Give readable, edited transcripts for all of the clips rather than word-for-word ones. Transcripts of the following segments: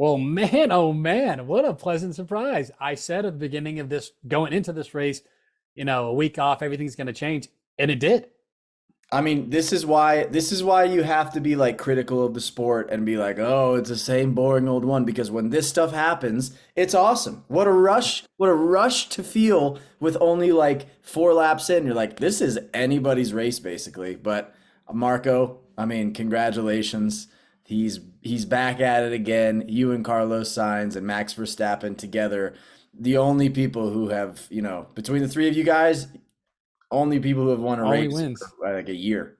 Well, man, oh man, what a pleasant surprise. I said at the beginning of this, going into this race, a week off, everything's going to change. And it did. I mean, this is why you have to be like critical of the sport and be like, "Oh, it's the same boring old one," because when this stuff happens, it's awesome. What a rush. What a rush to feel with only like 4 laps in. You're like, "This is anybody's race basically." But Marco, I mean, congratulations. He's back at it again. You and Carlos Sainz and Max Verstappen together, the only people who have, between the three of you guys, only people who have won a Only race wins. for like a year.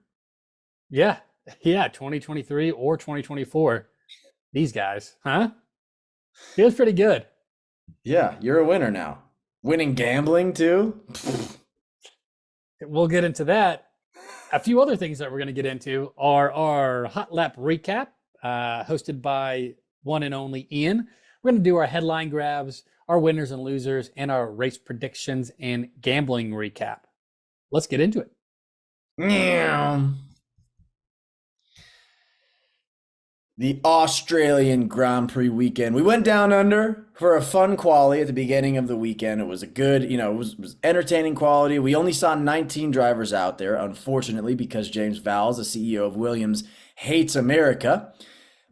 Yeah. Yeah. 2023 or 2024. These guys, huh? Feels pretty good. Yeah, you're a winner now. Winning gambling too? We'll get into that. A few other things that we're going to get into are our hot lap recap, hosted by one and only Ian. We're going to do our headline grabs, our winners and losers, and our race predictions and gambling recap. Let's get into it. Meow. The Australian Grand Prix weekend. We went down under for a fun quali at the beginning of the weekend. It was a good, it was entertaining quality. We only saw 19 drivers out there, unfortunately, because James Vowles, the CEO of Williams, hates America.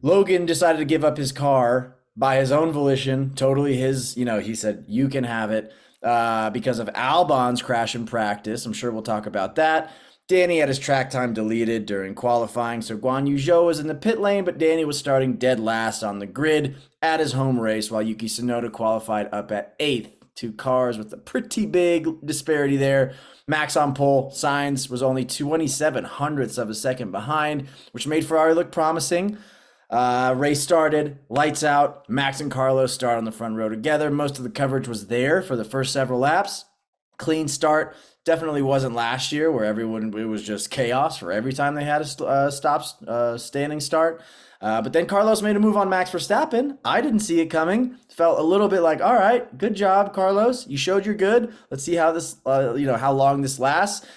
Logan decided to give up his car by his own volition, totally his, he said, you can have it, because of Albon's crash in practice. I'm sure we'll talk about that. Danny had his track time deleted during qualifying, so Guan Yu Zhou was in the pit lane, but Danny was starting dead last on the grid at his home race, while Yuki Tsunoda qualified up at 8th. 2 cars with a pretty big disparity there. Max on pole. Sainz was only 27 hundredths of a second behind, which made Ferrari look promising. Race started, lights out. Max and Carlos start on the front row together. Most of the coverage was there for the first several laps. Clean start. Definitely wasn't last year where it was just chaos for every time they had a standing start. But then Carlos made a move on Max Verstappen. I didn't see it coming. Felt a little bit like, all right, good job, Carlos. You showed you're good. Let's see how how long this lasts.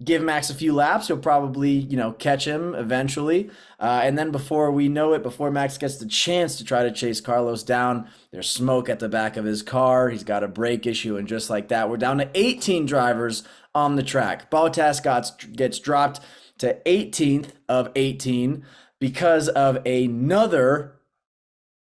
Give Max a few laps. He'll probably, catch him eventually. And then before we know it, before Max gets the chance to try to chase Carlos down, there's smoke at the back of his car. He's got a brake issue. And just like that, we're down to 18 drivers on the track. Bottas gets dropped to 18th of 18 because of another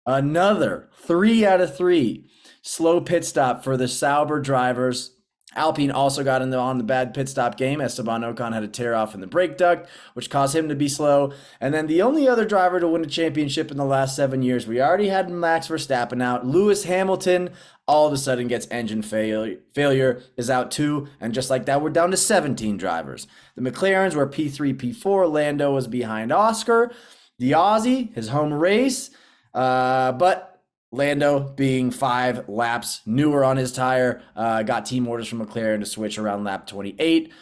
3 out of 3 slow pit stop for the Sauber drivers. Alpine also got on the bad pit stop game. Esteban Ocon had a tear off in the brake duct, which caused him to be slow. And then the only other driver to win a championship in the last 7 years, we already had Max Verstappen out. Lewis Hamilton all of a sudden gets engine failure, is out too. And just like that, we're down to 17 drivers. The McLarens were P3, P4. Lando was behind Oscar. The Aussie, his home race. But Lando, being 5 laps newer on his tire, got team orders from McLaren to switch around lap 28,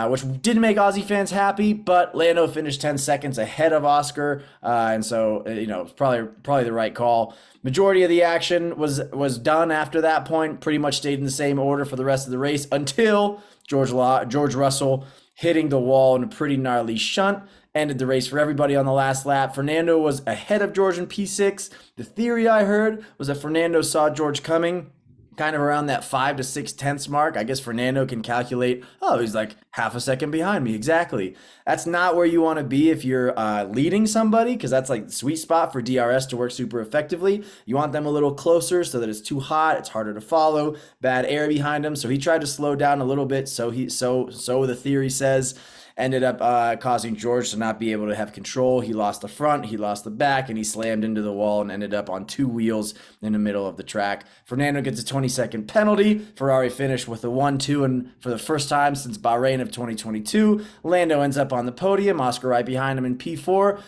which didn't make Aussie fans happy, but Lando finished 10 seconds ahead of Oscar, and so, it's probably the right call. Majority of the action was done after that point, pretty much stayed in the same order for the rest of the race until George Russell hitting the wall in a pretty gnarly shunt. Ended the race for everybody on the last lap. Fernando was ahead of George in P6. The theory I heard was that Fernando saw George coming kind of around that 5 to 6 tenths mark. I guess Fernando can calculate, oh, he's like half a second behind me. Exactly. That's not where you want to be if you're leading somebody, because that's like the sweet spot for DRS to work super effectively. You want them a little closer so that it's too hot, it's harder to follow, bad air behind him. So he tried to slow down a little bit. So the theory says. Ended up causing George to not be able to have control. He lost the front, he lost the back, and he slammed into the wall and ended up on 2 wheels in the middle of the track. Fernando gets a 20-second penalty. Ferrari finished with a 1-2, and for the first time since Bahrain of 2022, Lando ends up on the podium. Oscar right behind him in P4.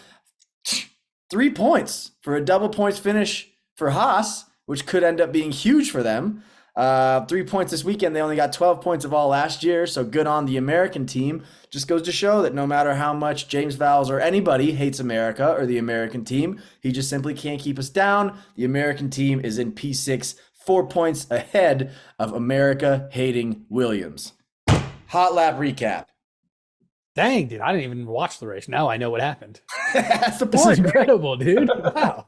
3 points for a double points finish for Haas, which could end up being huge for them. 3 points this weekend. They only got 12 points of all last year, so good on the American team. Just goes to show that no matter how much James Vowles or anybody hates America or the American team, he just simply can't keep us down. The American team is in P6, 4 points ahead of America-hating Williams. Hot lap recap. Dang, dude, I didn't even watch the race. Now I know what happened. That's the This is point. incredible, dude. Wow.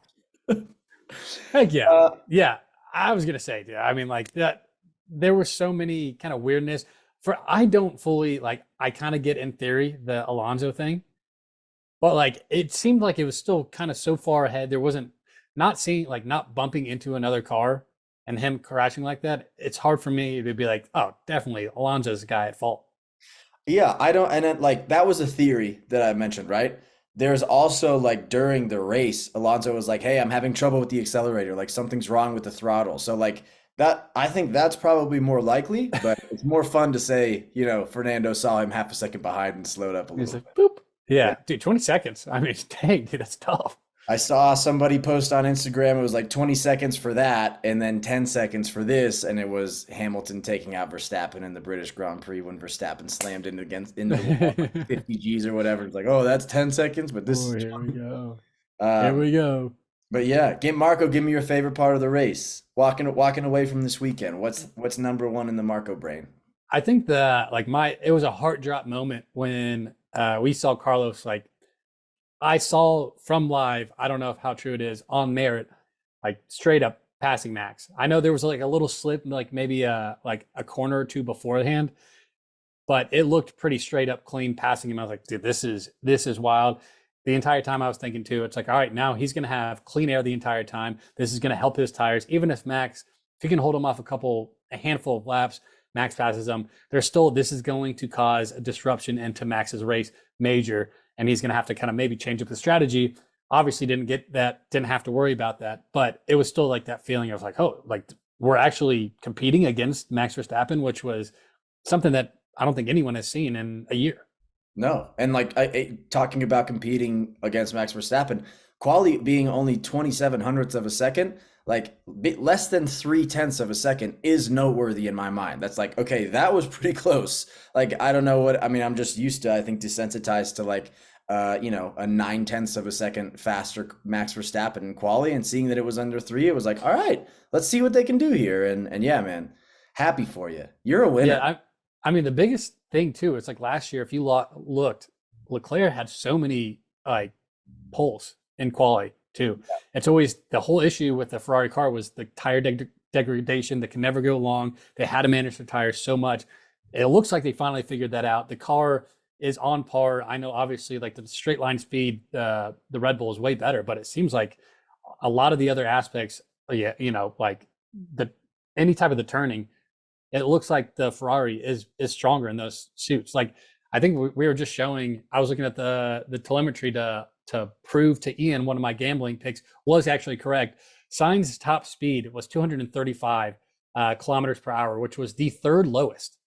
Heck yeah. Uh, Yeah. I was gonna say, dude, I mean, like that there were so many kind of weirdness. For I don't fully like I kind of get in theory the Alonso thing, but like it seemed like it was still kind of so far ahead. There wasn't not seeing like not bumping into another car and him crashing like that. It's hard for me to be like, oh, definitely Alonso's the guy at fault. Yeah, I don't, and then like that was a theory that I mentioned, right? There's also like during the race, Alonso was like, "Hey, I'm having trouble with the accelerator. Like something's wrong with the throttle." So like that, I think that's probably more likely, but it's more fun to say, Fernando saw him half a second behind and slowed up a He's little like, bit. boop. Yeah. Yeah, dude, 20 seconds. I mean, dang, dude, that's tough. I saw somebody post on Instagram, it was like 20 seconds for that and then 10 seconds for this, and it was Hamilton taking out Verstappen in the British Grand Prix when Verstappen slammed into the wall like 50 G's or whatever. It's like, oh, that's 10 seconds, but this Oh, is here we go. Here um we go. but yeah, give me your favorite part of the race. Walking away from this weekend. What's number one in the Marco brain? I think the like my it was a heart drop moment when we saw Carlos like I saw from live, I don't know if how true it is on merit, like straight up passing Max. I know there was like a little slip, like maybe like a corner or two beforehand, but it looked pretty straight up clean passing him. I was like, dude, this is wild. The entire time I was thinking too, it's like, all right, now he's gonna have clean air the entire time. This is gonna help his tires. Even if Max, if he can hold him off a handful of laps, Max passes him. There's still this is going to cause a disruption into Max's race major, and he's gonna have to kind of maybe change up the strategy. Obviously, didn't get that, didn't have to worry about that, but it was still like that feeling of like, oh, like we're actually competing against Max Verstappen, which was something that I don't think anyone has seen in a year. No, and like talking about competing against Max Verstappen, quali being only 27 hundredths of a second, like less than 3/10 of a second is noteworthy in my mind. That's like, okay, that was pretty close. Like, I don't know what, I mean, I'm just used to, I think, desensitized to like, a 9/10 of a second faster Max Verstappen in quali, and seeing that it was under three, it was like, all right, let's see what they can do here. And yeah, man, happy for you. You're a Yeah, winner. I mean the biggest thing too. It's like last year, if you looked, Leclerc had so many like poles in quali too. It's always the whole issue with the Ferrari car was the tire degradation that can never go long. They had to manage their tires so much. It looks like they finally figured that out. The car is on par. I know obviously like the straight line speed, the Red Bull is way better, but it seems like a lot of the other aspects, yeah, like the any type of the turning it looks like the Ferrari is stronger in those suits. Like I think we were just showing. I was looking at the telemetry to prove to Ian one of my gambling picks was actually correct. Sainz's top speed was 235 kilometers per hour, which was the third lowest,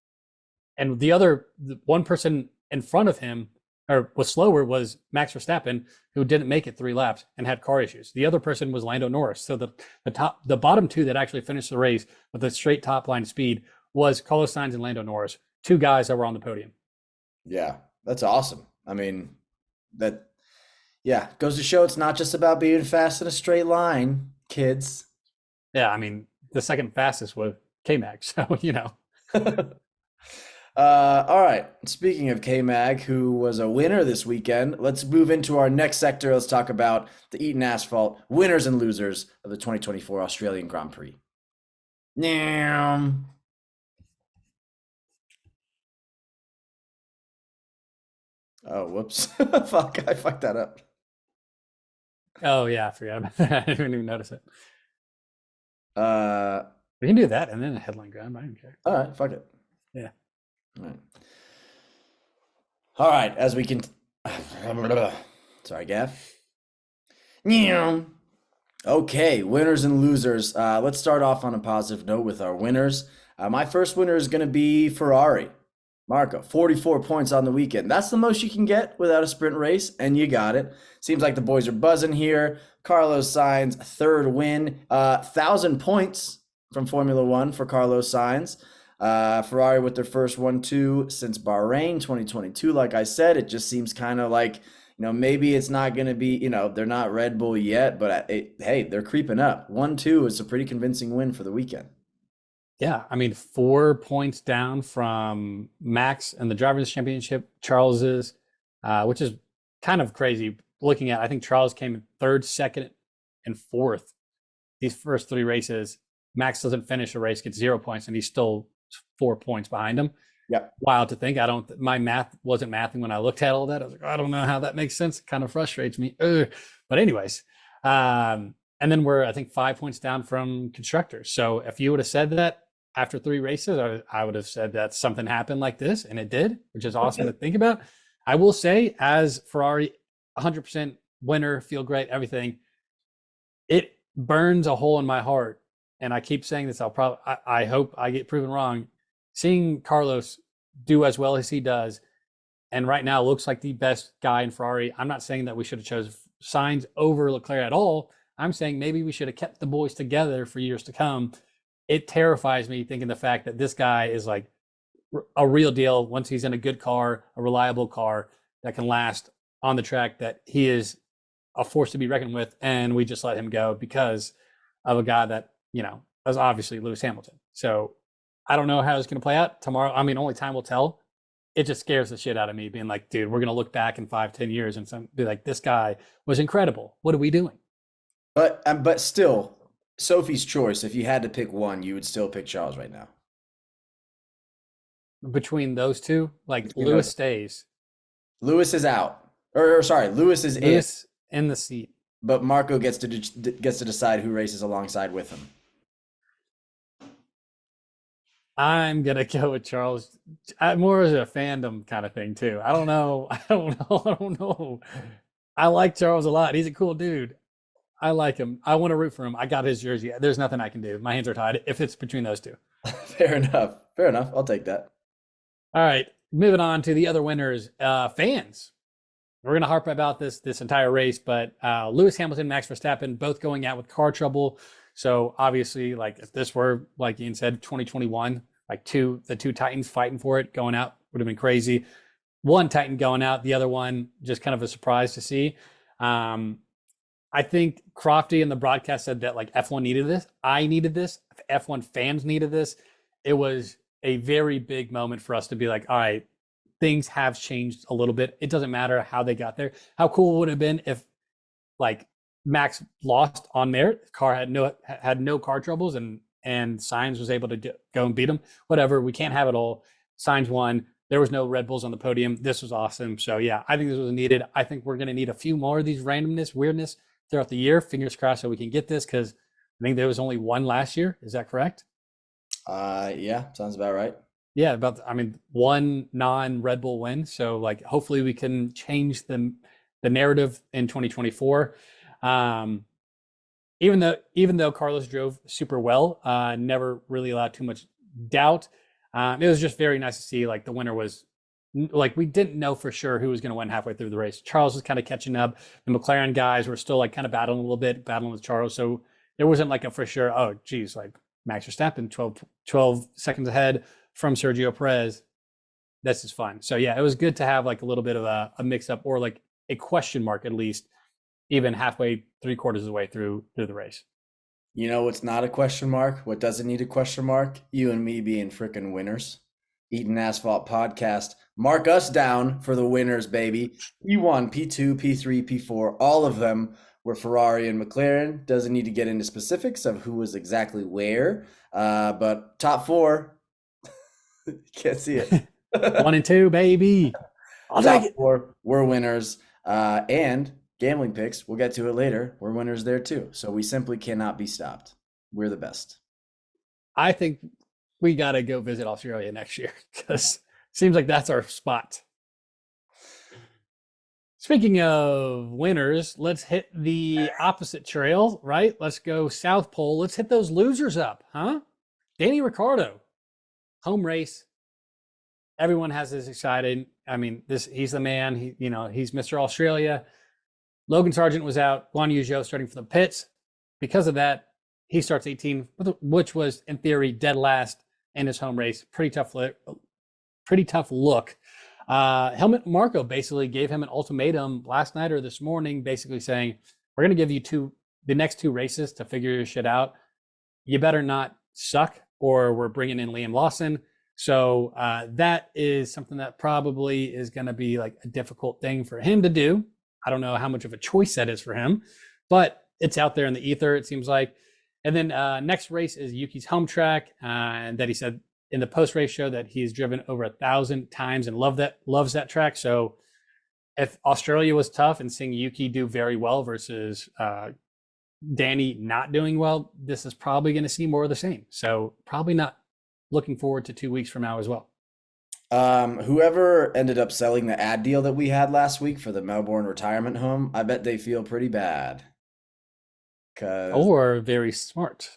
and the one person in front of him or was slower was Max Verstappen, who didn't make it 3 laps and had car issues. The other person was Lando Norris. So the bottom two that actually finished the race with a straight top line speed was Carlos Sainz and Lando Norris, two guys that were on the podium. Yeah, that's awesome. I mean, that yeah, goes to show it's not just about being fast in a straight line, kids. Yeah, I mean the second fastest was K Max. So All right. Speaking of K-Mag, who was a winner this weekend, let's move into our next sector. Let's talk about the Eaton Asphalt winners and losers of the 2024 Australian Grand Prix. Nyam. Oh, whoops. Fuck, I fucked that up. oh yeah, I forgot about that. I didn't even notice it. Uh, We can do that and then a headline grab. I don't care. all right, fuck it. Yeah. All right. All right, as we can. Sorry, Gav. Nyam. Okay, winners and losers. Let's start off on a positive note with our winners. My first winner is going to be Ferrari. Marco, 44 points on the weekend. That's the most you can get without a sprint race, and you got it. Seems like the boys are buzzing here. Carlos Sainz, third win. 1,000 points from Formula One for Carlos Sainz. Ferrari with their first 1-2 since Bahrain 2022. Like I said, it just seems kind of like, maybe it's not going to be, they're not Red Bull yet, but hey, they're creeping up. 1-2 is a pretty convincing win for the weekend. Yeah, I mean, 4 points down from Max and the Drivers' Championship, Charles's, which is kind of crazy looking at. I think Charles came in third, second, and fourth these first 3 races, Max doesn't finish a race, gets 0 points, and he's still 4 points behind him. Yeah. Wild to think. My math wasn't mathing when I looked at all that. I was like, I don't know how that makes sense. It kind of frustrates me. Ugh. But anyways, and then we're, I think, 5 points down from constructors. So if you would have said that after 3 races, I would have said that something happened like this, and it did, which is awesome to think about. I will say, as Ferrari, 100% winner, feel great, everything, it burns a hole in my heart. And I keep saying this, I hope I get proven wrong. Seeing Carlos do as well as he does, and right now looks like the best guy in Ferrari. I'm not saying that we should have chosen Sainz over Leclerc at all. I'm saying maybe we should have kept the boys together for years to come. It terrifies me thinking the fact that this guy is like a real deal once he's in a good car, a reliable car that can last on the track, that he is a force to be reckoned with, and we just let him go because of a guy that, was obviously Lewis Hamilton. So I don't know how it's going to play out tomorrow. I mean, only time will tell. It just scares the shit out of me being like, dude, we're going to look back in 5-10 years and be like, this guy was incredible. What are we doing? But still, Sophie's choice, if you had to pick one, you would still pick Charles right now. Between those two, Lewis stays. Lewis is out. Or sorry, Lewis is in the seat. But Marco gets to decide who races alongside with him. I'm gonna go with Charles. More as a fandom kind of thing too. I don't know. I like Charles a lot. He's a cool dude. I like him. I want to root for him. I got his jersey. There's nothing I can do. My hands are tied if it's between those two. Fair enough. I'll take that. All right, moving on to the other winners. Fans. We're going to harp about this entire race, but Lewis Hamilton, Max Verstappen, both going out with car trouble. So obviously, if this were, like Ian said, 2021, the two Titans fighting for it, going out would have been crazy. One Titan going out, the other one just kind of a surprise to see. I think Crofty in the broadcast said that F1 needed this. I needed this. F1 fans needed this. It was a very big moment for us to be like, all right, things have changed a little bit. It doesn't matter how they got there. How cool would it have been if Max lost on merit, the car had no car troubles, and Sainz was able to go and beat him. Whatever, we can't have it all. Sainz won. There was no Red Bulls on the podium. This was awesome. So yeah, I think this was needed. I think we're going to need a few more of these randomness, weirdness throughout the year. Fingers crossed so we can get this, because I think there was only one last year. Is that correct? Yeah, sounds about right. Yeah, one non-Red Bull win. So hopefully we can change the narrative in 2024. Even though Carlos drove super well, never really allowed too much doubt. It was just very nice to see the winner was we didn't know for sure who was going to win halfway through the race. Charles was kind of catching up. The McLaren guys were still kind of battling a little bit, battling with Charles. So there wasn't a for sure, oh geez, Max Verstappen 12 seconds ahead from Sergio Perez. This is fun. So yeah, it was good to have a little bit of a mix up, or a question mark at least, even halfway, 3/4 of the way through the race. You know what's not a question mark? What doesn't need a question mark? You and me being freaking winners. Eating Asphalt Podcast. Mark us down for the winners, baby. P1, P2, P3, P4, all of them were Ferrari and McLaren. Doesn't need to get into specifics of who was exactly where. But top 4, can't see it. 1 and 2, baby. I'll top take it. 4 were winners. And gambling picks, we'll get to it later. We're winners there too. So we simply cannot be stopped. We're the best. I think we got to go visit Australia next year, because it seems like that's our spot. Speaking of winners, let's hit the opposite trail, right? Let's go South Pole. Let's hit those losers up, huh? Danny Ricciardo, home race. Everyone has this excited. I mean, he's the man. He's Mr. Australia. Logan Sargent was out. Guan Yu Zhou starting from the pits. Because of that, he starts 18, which was in theory dead last in his home race. Pretty tough look. Helmut Marko basically gave him an ultimatum last night or this morning, basically saying, we're going to give you the next 2 races to figure your shit out. You better not suck, or we're bringing in Liam Lawson. So that is something that probably is going to be a difficult thing for him to do. I don't know how much of a choice that is for him, but it's out there in the ether, it seems like. And then next race is Yuki's home track, and that he said in the post race show that he's driven over 1,000 times and loves that track. So if Australia was tough and seeing Yuki do very well versus Danny not doing well, this is probably going to see more of the same. So probably not looking forward to 2 weeks from now as well. Whoever ended up selling the ad deal that we had last week for the Melbourne retirement home, I bet they feel pretty bad because Or very smart.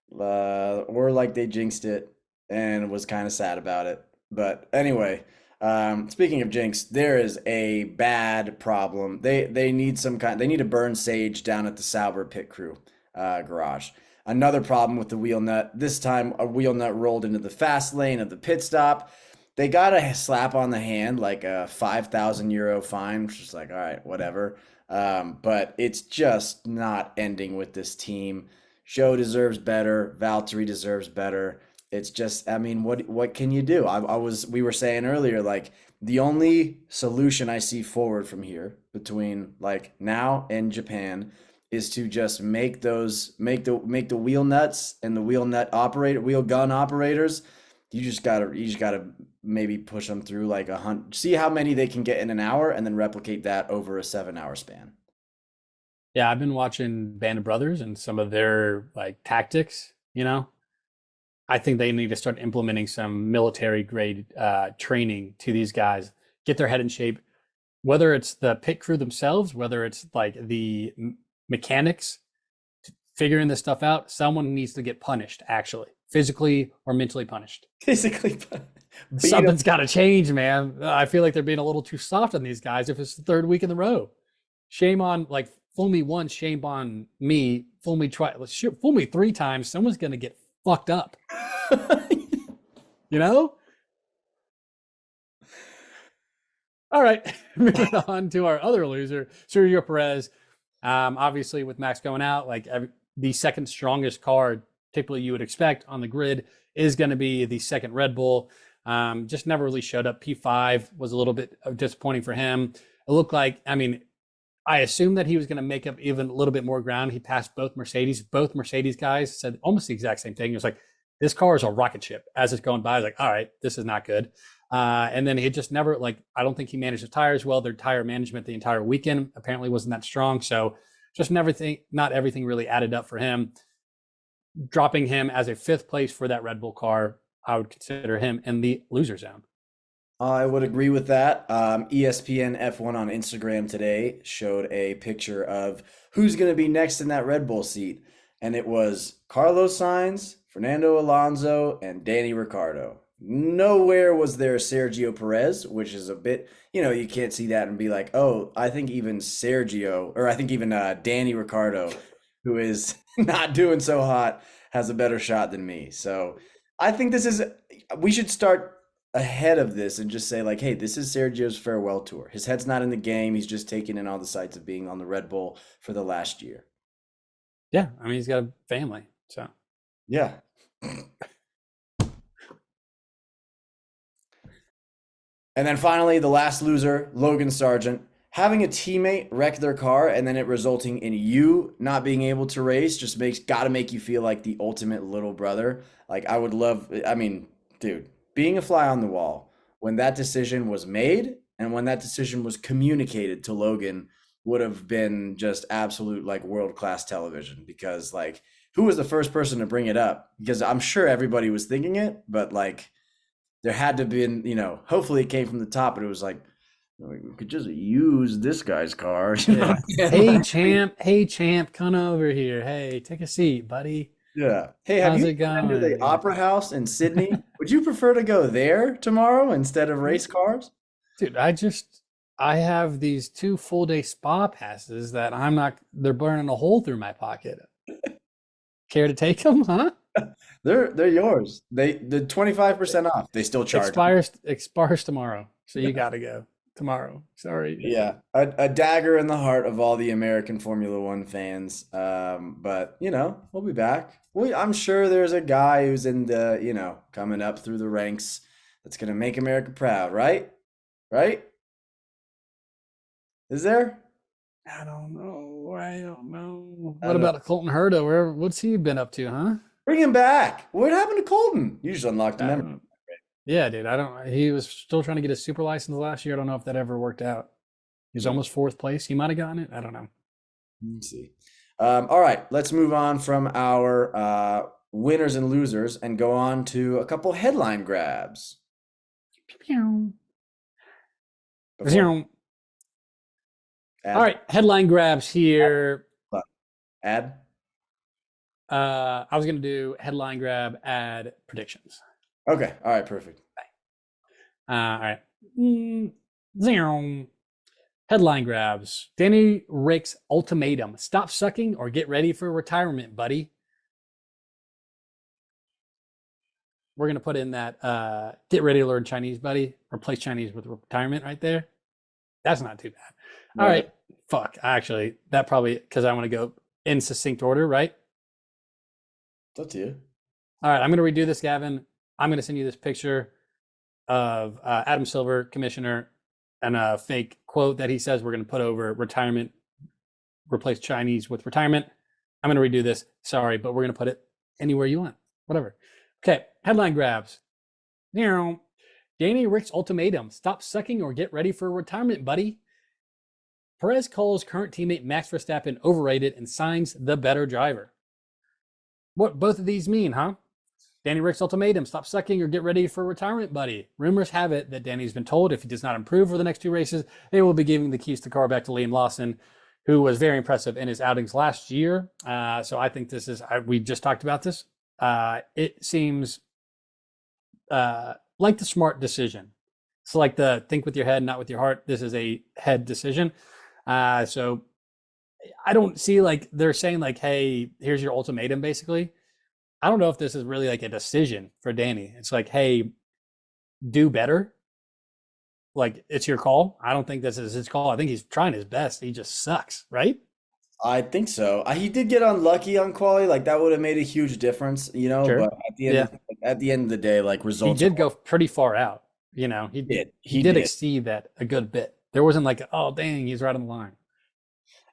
or like they jinxed it and was kind of sad about it. But anyway, speaking of jinx, there is a bad problem. They need they need to burn sage down at the Sauber pit crew garage. Another problem with the wheel nut. This time a wheel nut rolled into the fast lane of the pit stop. They got a slap on the hand, like a 5,000 euro fine, which is like, all right, whatever. But it's just not ending with this team. Joe deserves better. Valtteri deserves better. It's just, I mean, what can you do? We were saying earlier, like the only solution I see forward from here between like now and Japan is to just make the wheel nuts and the wheel gun operators. You just gotta maybe push them through like 100, see how many they can get in an hour, and then replicate that over a 7 hour span. Yeah, I've been watching Band of Brothers and some of their like tactics. I think they need to start implementing some military grade training to these guys, get their head in shape, whether it's the pit crew themselves, whether it's like the mechanics figuring this stuff out. Someone needs to get punished, actually, physically or mentally punished. Basically, Something's got to change, man. I feel like they're being a little too soft on these guys if it's the third week in a row. Shame on, like, fool me once, shame on me. Fool me twice, fool me 3 times. Someone's going to get fucked up. you know? All right. Moving on to our other loser, Sergio Perez. Obviously, with Max going out, like the second strongest car typically you would expect on the grid is going to be the second Red Bull. Just never really showed up. P5 was a little bit disappointing for him. It looked like, I mean, I assumed that he was going to make up even a little bit more ground. He passed both Mercedes. Both Mercedes guys said almost the exact same thing. It was like, this car is a rocket ship. As it's going by, I was like, all right, this is not good. And then he just never, like, I don't think he managed the tires well. Their tire management the entire weekend apparently wasn't that strong. So just not everything really added up for him. Dropping him as a 5th place for that Red Bull car, I would consider him in the loser zone. I would agree with that. ESPN F1 on Instagram today showed a picture of who's going to be next in that Red Bull seat. And it was Carlos Sainz, Fernando Alonso, and Danny Ricciardo. Nowhere was there Sergio Perez, which is a bit, you can't see that and be like, oh, I think even Danny Ricciardo, who is not doing so hot, has a better shot than me. So I think we should start ahead of this and just say like, hey, this is Sergio's farewell tour. His head's not in the game. He's just taking in all the sights of being on the Red Bull for the last year. Yeah, I mean, he's got a family, so. Yeah. And then finally, the last loser, Logan Sargent, having a teammate wreck their car and then it resulting in you not being able to race just got to make you feel like the ultimate little brother. Like dude, being a fly on the wall when that decision was made and when that decision was communicated to Logan would have been just absolute like world-class television, because like who was the first person to bring it up? Because I'm sure everybody was thinking it, but like there had to be, hopefully it came from the top, but it was like, we could just use this guy's car. Yeah. Hey, champ, come over here. Hey, take a seat, buddy. Yeah. Hey, have you been to the Opera House in Sydney? Would you prefer to go there tomorrow instead of race cars? Dude, I have these 2 full-day spa passes that they're burning a hole through my pocket. Care to take them, huh? They're yours. The 25% off. They still charge. Expires tomorrow. So you got to go tomorrow. Sorry. Yeah. A dagger in the heart of all the American Formula One fans. But we'll be back. I'm sure there's a guy who's in the, coming up through the ranks that's going to make America proud, right? Right? Is there? I don't know. I don't know. I What don't know. about Colton Herta? What's he been up to, huh? Bring him back. What happened to Colton? You just unlocked a I memory. don't. Yeah, dude. I don't. He was still trying to get his super license last year. I don't know if that ever worked out. He was Yeah. almost fourth place. He might have gotten it. I don't know. Let's see. All right, let's move on from our winners and losers and go on to a couple headline grabs. Pew. Before All ad, right, headline grabs here. ad. I was gonna do headline grab, ad predictions. Okay, all right, perfect. All right. Zero. Headline grabs. Danny Rick's ultimatum: stop sucking or get ready for retirement, buddy. We're gonna put in that get ready to learn Chinese, buddy. Replace Chinese with retirement right there. That's not too bad. All Okay. right. Fuck. Actually, that probably because I want to go in succinct order, right? It's up to you. All right. I'm gonna redo this, Gavin. I'm gonna send you this picture of Adam Silver, commissioner, and a fake quote that he says we're gonna put over retirement, replace Chinese with retirement. I'm gonna redo this. Sorry, but we're gonna put it anywhere you want. Whatever. Okay. Headline grabs. Danny Rick's ultimatum: stop sucking or get ready for retirement, buddy. Perez calls current teammate Max Verstappen overrated and signs the better driver. What both of these mean, huh? Danny Rick's ultimatum: stop sucking or get ready for retirement, buddy. Rumors have it that Danny's been told if he does not improve for the next two races, they will be giving the keys to the car back to Liam Lawson, who was very impressive in his outings last year. So I think this is, we just talked about this. It seems like the smart decision. It's like the think with your head, not with your heart. This is a head decision. So I don't see like they're saying like, hey, here's your ultimatum, basically. I don't know if this is really like a decision for Danny. It's like, hey, do better. Like it's your call. I don't think this is his call. I think he's trying his best. He just sucks, right? I think so. He did get unlucky on quali, like that would have made a huge difference, you know. Sure. But Yeah. at the end of the day, like He results are did go pretty far out. You know, he did. he He did did. exceed that a good bit. There wasn't like, oh dang, he's right on the line.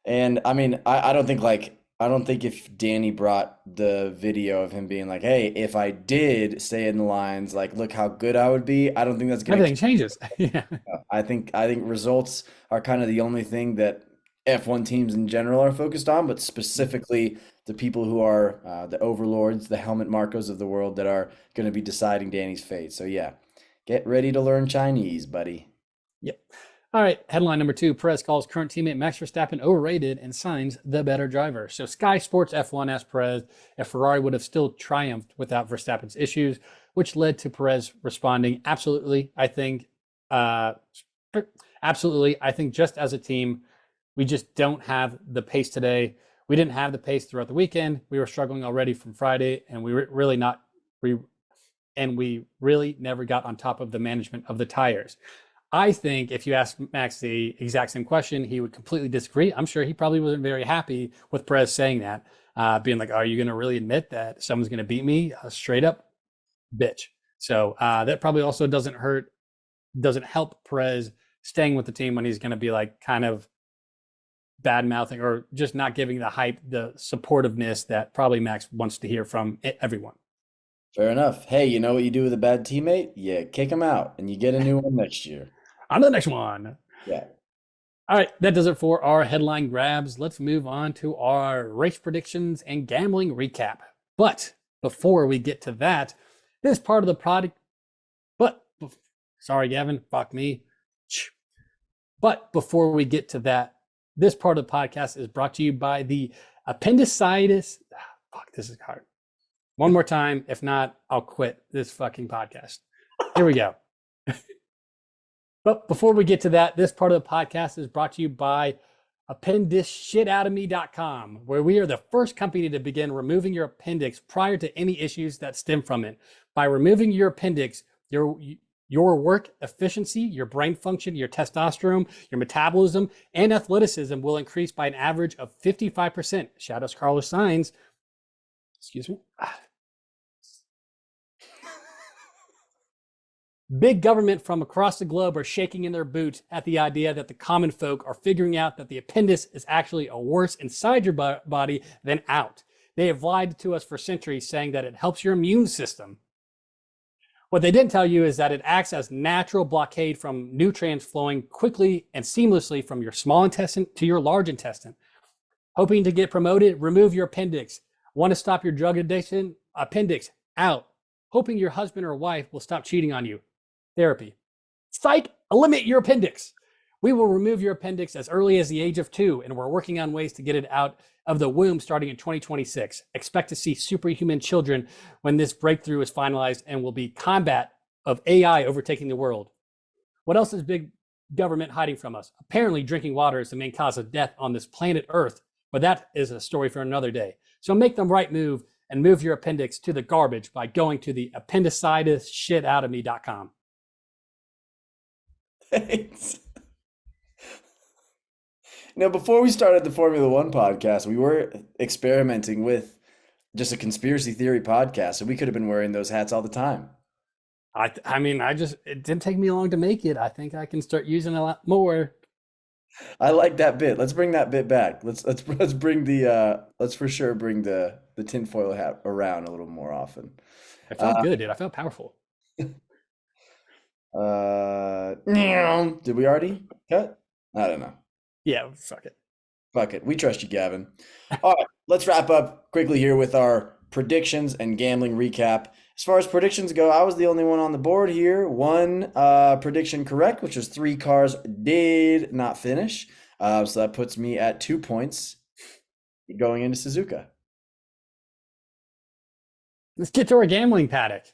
And I mean, I don't think like I don't think if Danny brought the video of him being like, "Hey, if I did say in the lines like, look how good I would be," I don't think that's gonna. Everything changes. Yeah. I think results are kind of the only thing that F1 teams in general are focused on, but specifically the people who are the overlords, the helmet Marcos of the world that are going to be deciding Danny's fate. So yeah, get ready to learn Chinese, buddy. Yep. All right. Headline number two: Perez calls current teammate Max Verstappen overrated and signs the better driver. So Sky Sports F1 asked Perez if Ferrari would have still triumphed without Verstappen's issues, which led to Perez responding, "Absolutely. I think, uh, absolutely. I think just as a team, we just don't have the pace today. We didn't have the pace throughout the weekend. We were struggling already from Friday, and we were really not. We really never got on top of the management of the tires." I think if you ask Max the exact same question, he would completely disagree. I'm sure he probably wasn't very happy with Perez saying that, being like, "Are you going to really admit that someone's going to beat me? Straight up, bitch." So that probably also doesn't help Perez staying with the team when he's going to be like kind of bad mouthing or just not giving the hype, the supportiveness that probably Max wants to hear from everyone. Fair enough. Hey, you know what you do with a bad teammate? Yeah, kick him out, and you get a new one next year. On to the next one. Yeah. All right, that does it for our headline grabs. Let's move on to our race predictions and gambling recap. But before we get to that, this part of the product, sorry, Gavin, fuck me. But before we get to that, this part of the podcast is brought to you by the appendicitis. Fuck, this is hard. One more time. If not, I'll quit this fucking podcast. Here we go. But before we get to that, this part of the podcast is brought to you by appendishitoutofme.com, where we are the first company to begin removing your appendix prior to any issues that stem from it. By removing your appendix, your work efficiency, your brain function, your testosterone, your metabolism, and athleticism will increase by an average of 55%. Shout out to Carlos Sainz. Excuse me. Big government from across the globe are shaking in their boots at the idea that the common folk are figuring out that the appendix is actually a worse inside your body than out. They have lied to us for centuries, saying that it helps your immune system. What they didn't tell you is that it acts as natural blockade from nutrients flowing quickly and seamlessly from your small intestine to your large intestine. Hoping to get promoted? Remove your appendix. Want to stop your drug addiction? Appendix out. Hoping your husband or wife will stop cheating on you? Therapy. Psych, eliminate your appendix. We will remove your appendix as early as the age of 2, and we're working on ways to get it out of the womb starting in 2026. Expect to see superhuman children when this breakthrough is finalized and will be combat of AI overtaking the world. What else is big government hiding from us? Apparently, drinking water is the main cause of death on this planet Earth, but that is a story for another day. So make the right move and move your appendix to the garbage by going to the appendicitisshitoutof.me.com. Thanks. Now, before we started the Formula One podcast, we were experimenting with just a conspiracy theory podcast, so we could have been wearing those hats all the time. I mean, it didn't take me long to make it. I think I can start using a lot more. I like that bit. Let's bring that bit back. Let's bring the let's for sure bring the tinfoil hat around a little more often. I felt good, dude. I felt powerful. Did we already cut? I don't know. Yeah, fuck it. Fuck it. We trust you, Gavin. All right, let's wrap up quickly here with our predictions and gambling recap. As far as predictions go, I was the only one on the board here. One prediction correct, which was 3 cars did not finish. So that puts me at 2 points going into Suzuka. Let's get to our gambling paddock.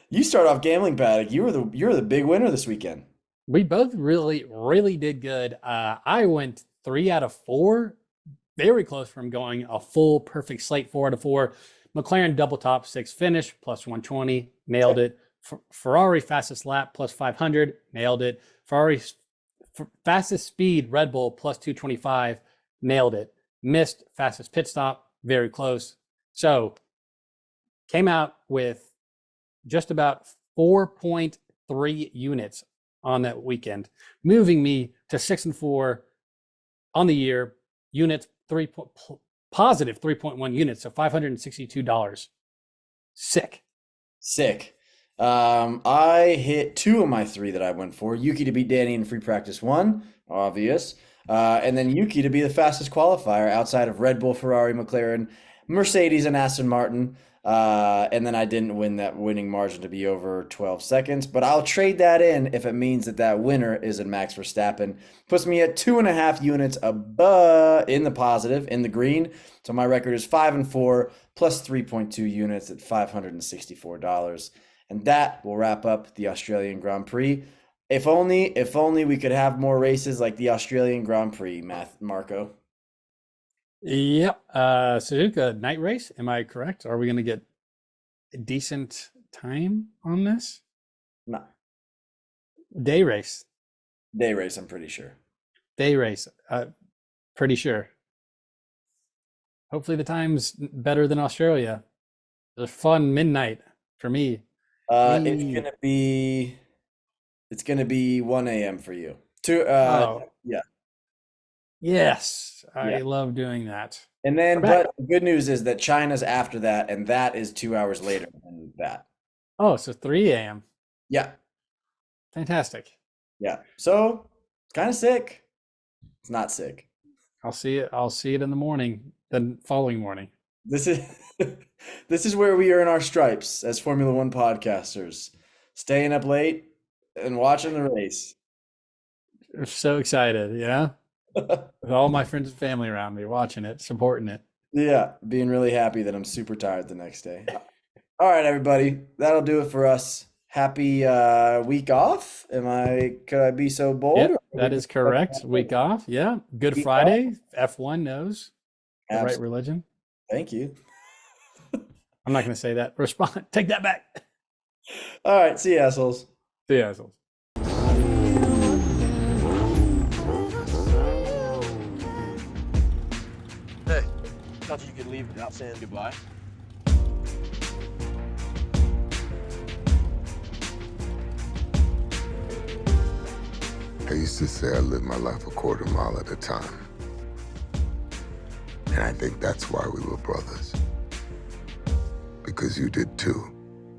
You start off gambling paddock. You were the big winner this weekend. We both really did good. I went 3 out of 4, very close from going a full perfect slate 4 out of 4. McLaren double top 6 finish plus 120, nailed it. Ferrari fastest lap plus 500, nailed it. Ferrari fastest speed Red Bull plus 225, nailed it. Missed fastest pit stop, very close. So came out with just about 4.3 units on that weekend, moving me to 6-4 on the year. Units positive 3.1 units, so $562. Sick. I hit 2 of my 3 that I went for. Yuki to beat Danny in free practice 1, obvious. And then Yuki to be the fastest qualifier outside of Red Bull, Ferrari, McLaren, Mercedes, and Aston Martin. And then I didn't win that winning margin to be over 12 seconds, but I'll trade that in if it means that winner is in Max Verstappen. Puts me at 2.5 units above in the positive, in the green. So my record is 5-4 plus 3.2 units at $564. And that will wrap up the Australian Grand Prix. If only we could have more races like the Australian Grand Prix, Marco. Yep. Suzuka night race. Am I correct? Are we going to get a decent time on this? No. Day race. I'm pretty sure. Day race. Pretty sure. Hopefully the time's better than Australia. It's a fun midnight for me. It's gonna be 1 a.m. for you. Yeah. Yes, I love doing that. And then, but the good news is that China's after that, and that is 2 hours later than that. Oh, so 3 a.m. Yeah. Fantastic. Yeah. So it's kind of sick. It's not sick. I'll see it in the morning, the following morning. This is where we earn our stripes as Formula One podcasters. Staying up late and watching the race. I'm so excited, yeah. With all my friends and family around me watching it, supporting it. Yeah, being really happy that I'm super tired the next day. All right, everybody. That'll do it for us. Happy week off. Could I be so bold? Yep, that is correct. Week off. Yeah. Good Friday. Off. F1 knows the right religion. Thank you. I'm not going to say that. Respond. Take that back. All right. See you, assholes. See you, assholes. Hey, thought you could leave without saying goodbye. used to say I live my life a quarter mile at a time. And I think that's why we were brothers. Because you did too.